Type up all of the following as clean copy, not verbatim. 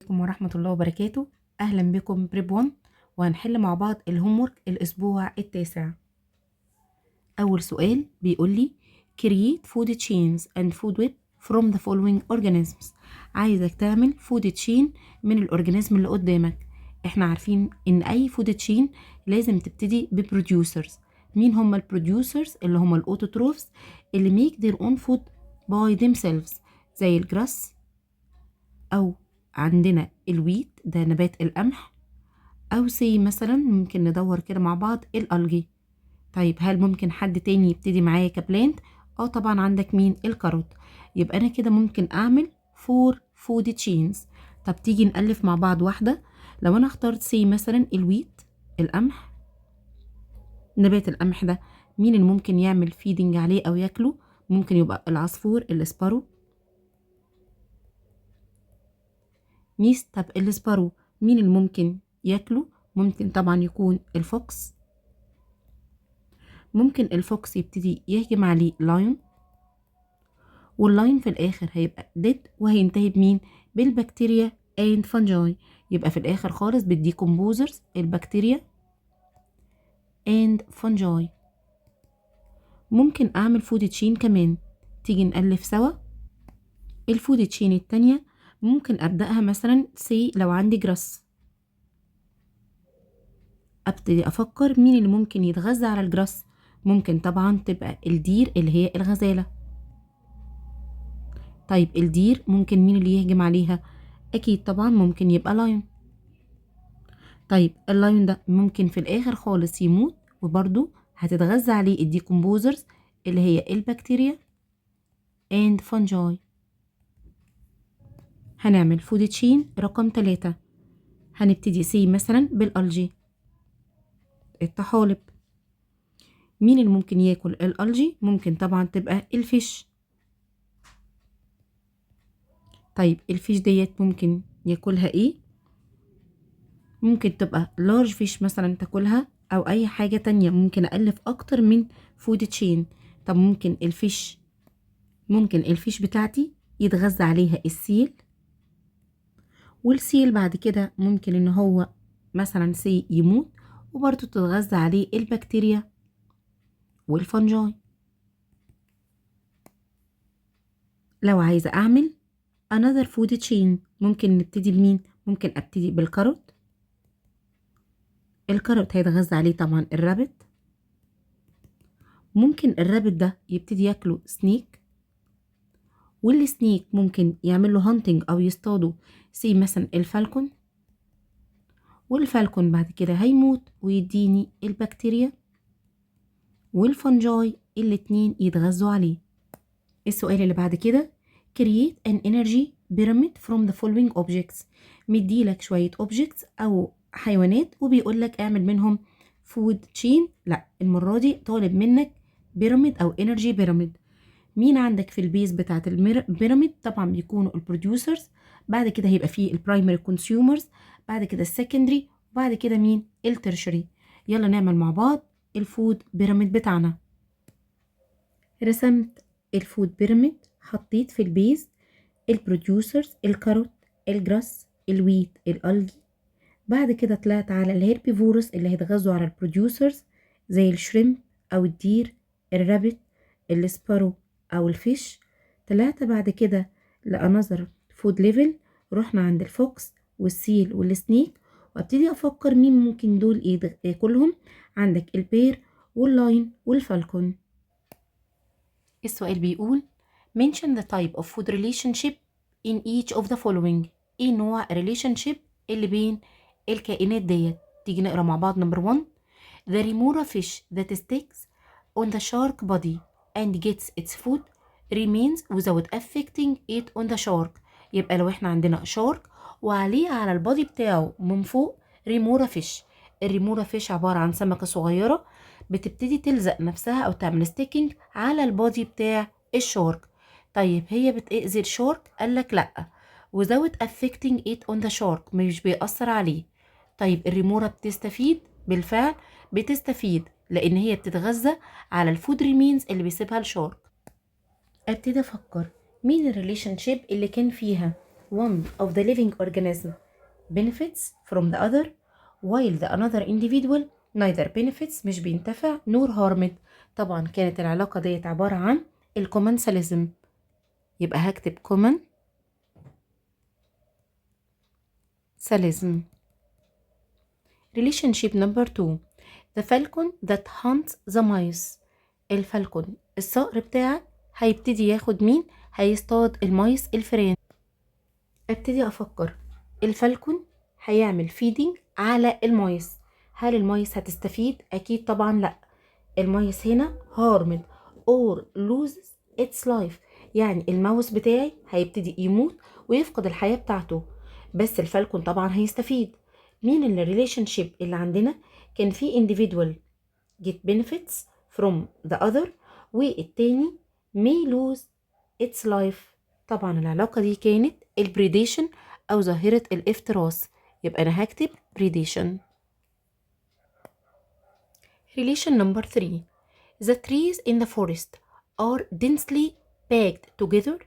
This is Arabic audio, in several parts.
عليكم ورحمة الله وبركاته. أهلا بكم بريب 1، وهنحل مع بعض الهومورك الأسبوع التاسع. أول سؤال بيقول لي create food chains and food web from the following organisms. عايزك تعمل food chain من الأورجانيزم اللي قدامك. احنا عارفين إن أي food chain لازم تبتدي ببروديوسرز. مين هم البروديوسرز؟ اللي هم الأوتوتروفز اللي make their own food by themselves، زي الجراس، أو عندنا الويت ده نبات القمح، أو سي مثلا ممكن ندور كده مع بعض الألجي. طيب هل ممكن حد تاني يبتدي معايا كبلانت؟ طبعا عندك مين؟ الكاروت. يبقى أنا كده ممكن أعمل فور فود تشينز. طب تيجي نألف مع بعض واحدة. لو أنا اخترت سي مثلا الويت القمح، نبات القمح ده مين اللي ممكن يعمل فيدنج عليه أو ياكله؟ ممكن يبقى العصفور الاسبارو. ميس، طب السبارو مين اللي ممكن ياكله؟ ممكن طبعا يكون الفوكس. ممكن الفوكس يبتدي يهجم عليه لاين، واللاين في الاخر هيبقى ديد وهينتهي بمين؟ بالبكتيريا اند فانجاي. يبقى في الاخر خالص بالديكومبوزرز البكتيريا اند فانجاي. ممكن اعمل فود تشين كمان. تيجي نألف سوا الفود تشين التانية. ممكن ابدأها مثلا سي لو عندي جراس، ابتدي افكر مين اللي ممكن يتغذى على الجراس. ممكن طبعا تبقى الدير اللي هي الغزالة. طيب الدير ممكن مين اللي يهجم عليها؟ اكيد طبعا ممكن يبقى لاين. طيب اللاين ده ممكن في الاخر خالص يموت، وبرده هتتغذى عليه الديكومبوزرز اللي هي البكتيريا اند فانجاي. هنعمل فود تشين رقم 3. هنبتدي سي مثلا بالالجي الطحالب. مين اللي ممكن ياكل الالجي؟ ممكن طبعا تبقى الفيش. طيب الفيش ديت ممكن ياكلها ايه؟ ممكن تبقى لارج فيش مثلا تاكلها، او اي حاجة تانية. ممكن ألف اكتر من فود تشين. طب ممكن الفيش بتاعتي يتغذى عليها السيل، والسيل بعد كده ممكن ان هو مثلا سي يموت، وبرضه تتغذى عليه البكتيريا والفنجاي. لو عايزة اعمل another food chain ممكن نبتدي بمين؟ ممكن ابتدي بالكاروت. الكاروت هيتغذى عليه طبعا الرابت. ممكن الرابت ده يبتدي ياكله سنيك، والسنيك ممكن يعمل له هانتنج او يصطاده سي مثلا الفالكون، والفالكون بعد كده هيموت ويديني البكتيريا والفنجاي الاتنين يتغذوا عليه. السؤال اللي بعد كده create an energy pyramid from the following objects. مديلك شوية objects أو حيوانات وبيقولك اعمل منهم food chain. لا، المرة دي طالب منك pyramid أو energy pyramid. مين عندك في البيز بتاعت البيراميد؟ طبعا بيكونوا البروديوسرز، بعد كده هيبقى فيه البرايمري كونسيومرز، بعد كده السكندري، وبعد كده مين؟ الترشري. يلا نعمل مع بعض الفود بيراميد بتاعنا. رسمت الفود بيراميد، حطيت في البيز البروديوسرز الكاروت الجراس الويت الالجي. بعد كده طلعت على الهيربيفورس اللي هيتغذوا على البروديوسرز زي الشريمب او الدير، الرابت، السبارو او الفيش. طلعت بعد كده لانذر فود ليفل، رحنا عند الفوكس والسيل والسنيك، وابتدي افكر مين ممكن دول ياكلهم. عندك البير واللاين والفالكون. السؤال بيقول mention the type of food relationship in each of the following. ايه نوع relationship اللي بين الكائنات ديت؟ تيجي نقرا مع بعض. نمبر 1 the remora fish that sticks on the shark body and gets its food remains without affecting it on the shark. يبقى لو احنا عندنا شارك وعليه على البادي بتاعه من فوق ريمورا فيش. الريمورا فيش عبارة عن سمكة صغيرة بتبتدي تلزق نفسها او تعمل ستيكينج على البادي بتاع الشارك. طيب هي بتأذي الشارك؟ قالك لا، without affecting it on the shark، مش بيأثر عليه. طيب الريمورا بتستفيد؟ بالفعل بتستفيد، لان هي بتتغذى على الفود ريمينز اللي بيسيبها الشارك. ابتدي افكر مين الريليشن شيب اللي كان فيها. one of the living organism benefits from the other while the another individual neither benefits مش بينتفع nor harmed. طبعا كانت العلاقة ديت عبارة عن الكومنساليزم، يبقى هكتب commensalism. relationship number 2 the falcon that hunts the mice. الفالكون الصقر بتاعك هيبتدي ياخد مين؟ هيصطاد المايس الفئران. ابتدي افكر، الفالكون هيعمل فيدنج على المايس، هل المايس هتستفيد؟ اكيد طبعا لا. المايس هنا harmed or loses its life، يعني الماوس بتاعي هيبتدي يموت ويفقد الحياة بتاعته، بس الفالكون طبعا هيستفيد. مين الريليشن شيب اللي عندنا؟ كان في individual get benefits from the other والتاني may lose its life. طبعا العلاقة دي كانت البريديشن أو ظاهرة الافتراس، يبقى أنا هكتب predation. relation number 3 the trees in the forest are densely packed together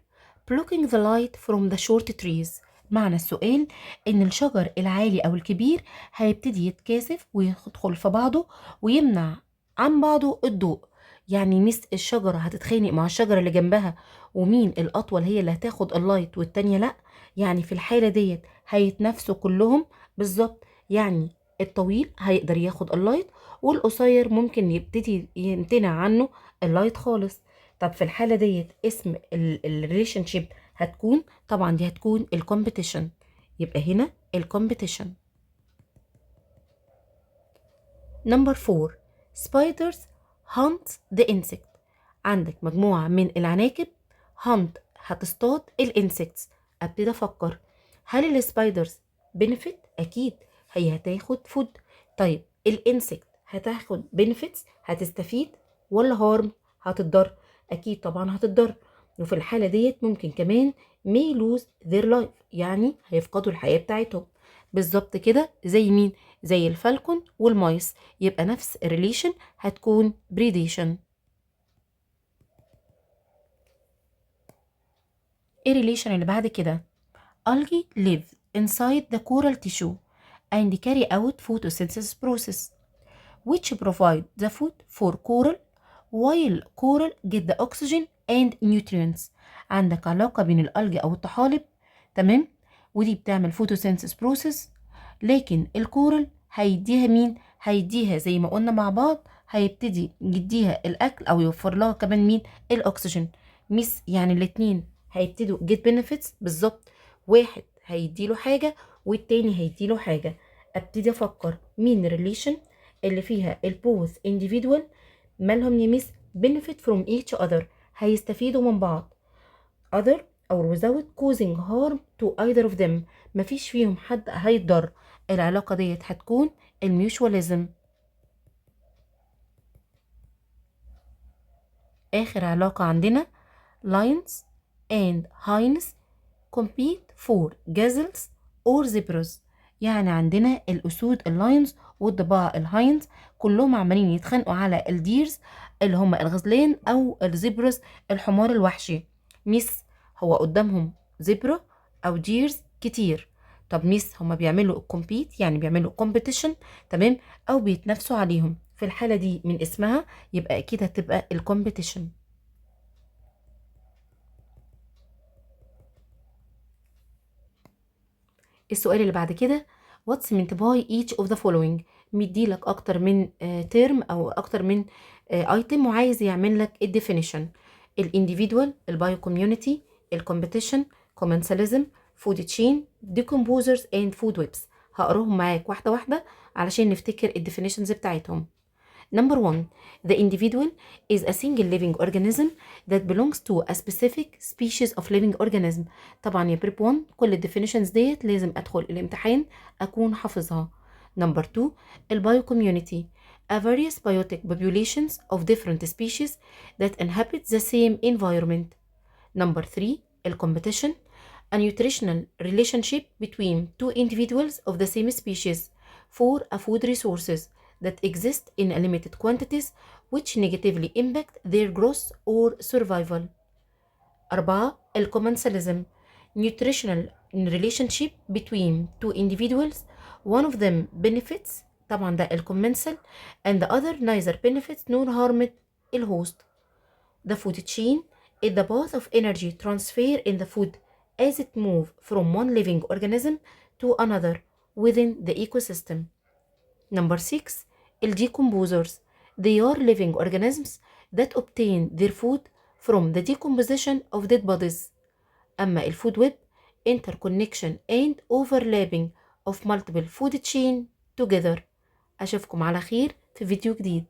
blocking the light from the short trees. معنى السؤال إن الشجر العالي أو الكبير هيبتدي يتكاثف ويدخل في بعضه ويمنع عن بعضه الضوء. يعني مس الشجرة هتتخانق مع الشجرة اللي جنبها ومين الأطول هي اللي هتاخد اللايت والتانية لأ، يعني في الحالة ديت هيتنافسوا كلهم بالظبط، يعني الطويل هيقدر ياخد اللايت والقصير ممكن يبتدي يمتنع عنه اللايت خالص. طب في الحالة ديت اسم الريليشن شيب هتكون طبعا دي هتكون الكومبيتيشن، يبقى هنا الكومبيتيشن. نمبر 4 spiders hunt the insect. عندك مجموعة من العناكب hunt هتصطاد الانسكتس. ابتدي افكر، هل السبايدرز بنفيت؟ اكيد هي هتاخد فود. طيب الانسكت هتاخد بنفيتس هتستفيد ولا هارم هتتضر؟ اكيد طبعا هتتضر، وفي الحالة ديت ممكن كمان may lose their life، يعني هيفقدوا الحياة بتاعتهم. بالظبط كده زي مين؟ زي الفالكون والمايس، يبقى نفس الريليشن هتكون بريديشن. ايه الريليشن اللي بعد كده؟ algae live inside the coral tissue and carry out photosynthesis process which provide the food for coral while coral get the oxygen and nutrients. عندك علاقة بين الألجي أو الطحالب، تمام، ودي بتعمل photosynthesis process، لكن الكورال هيديها مين؟ هيديها زي ما قلنا مع بعض، هيبتدي يديها الأكل أو يوفر لها كمان مين؟ الأكسجين. ميس يعني الاتنين هيبتدوا get benefits بالظبط، واحد هيديله حاجة والتاني هيديله حاجة. ابتدي افكر مين الريليشن اللي فيها البوث individual مالهم يمس benefit from each other، هيستفيدوا من بعض other or without causing harm to either of them، مفيش فيهم حد هيتضر. العلاقة ديت هتكون الميوشواليزم. آخر علاقة عندنا lions and hyenas compete for gazelles or zebras. يعني عندنا الأسود اللاينز والضباع الهاينز كلهم عمالين يتخانقوا على الديرز اللي هم الغزلان أو الزبرز الحمار الوحشي. ميس هو قدامهم زبرة أو ديرز كتير، طب ميس هما بيعملوا كومبيت يعني بيعملوا كومبيتيشن، تمام، أو بيتنافسوا عليهم. في الحالة دي من اسمها يبقى أكيد هتبقى الكومبيتيشن. السؤال اللي بعد كده what's meant by each of the following. مديلك اكتر من ترم او اكتر من ايتم وعايز يعمل لك الديفينيشن. الانديفيدوال، البايو كوميونتي، الكومبيتيشن، كومنساليزم، فود تشين، ديكومبوزرز اند فود ويبس. هقراهم معاك واحده واحده علشان نفتكر الديفينيشنز بتاعتهم. Number 1 the individual is a single living organism that belongs to a specific species of living organism. طبعا يا بريب 1 كل الديفينيشنز ديت لازم ادخل الامتحان اكون حافظها. Number 2 البايو community a various biotic populations of different species that inhabit the same environment. Number 3 الcompetition a nutritional relationship between two individuals of the same species for a food resources that exist in a limited quantities which negatively impact their growth or survival. 4 الكومنساليزم nutritional in relationship between two individuals. One of them benefits طبعا ده commensal and the other neither benefits nor harmed الhost. The food chain is the path of energy transfer in the food as it moves from one living organism to another within the ecosystem. Number 6. Decomposers. They are living organisms that obtain their food from the decomposition of dead bodies. أما الفود web interconnection and overlapping of multiple food chain together. أشوفكم على خير في فيديو جديد.